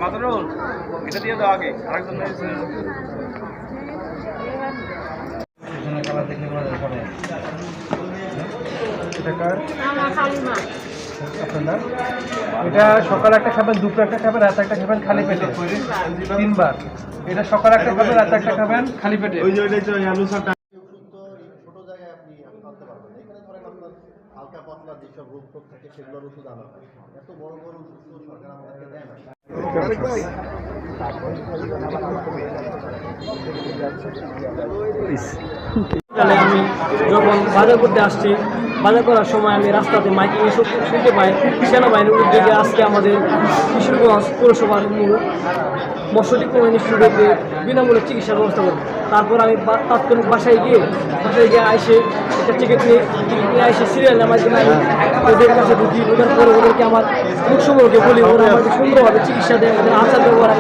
মাদরুল এটা দিয়ে দাও আগে আরেকজন এটা সকালে একটা খাবেন, দুপুরে একটা খাবেন, রাতে একটা খাবেন খালি পেটে 3 বার। এটা সকালে একটা খাবেন, রাতে একটা খাবেন খালি পেটে। ওই যে আলু সাটা ছোট জায়গায় আপনি আনতে পারবেন। এখানে ধরেন আপনার হালকা পাতলা যেসব রোগ টোগ থাকে সেগুলোর ওষুধ আনা হয়। এত বড় বড় ওষুধ তো সরকার আমাদেরকে দেয় না। আমি যখন বাজার করতে আসছি, বাজার করার সময় আমি রাস্তাতে মাইকিং শুনতে পাই সেনাবাহিনীর উদ্যোগে আজকে আমাদের কিশোরগঞ্জ পৌরসভার মৎস্য ডিপ্লোমা ইনস্টিটিউটে বিনামূল্যে চিকিৎসার ব্যবস্থা করব। তারপর আমি তাৎক্ষণিক বাসায় গিয়ে এসে একটা টিকিট নিয়ে এসে সিরিয়ালের মাধ্যমে আমি ওদের কাছে ঢুকি। ওদের পরে ওদেরকে আমার মুখ সম্পর্কে বলি, ওরা আমাকে সুন্দরভাবে চিকিৎসা দেয়, ওদের আচার ব্যবহার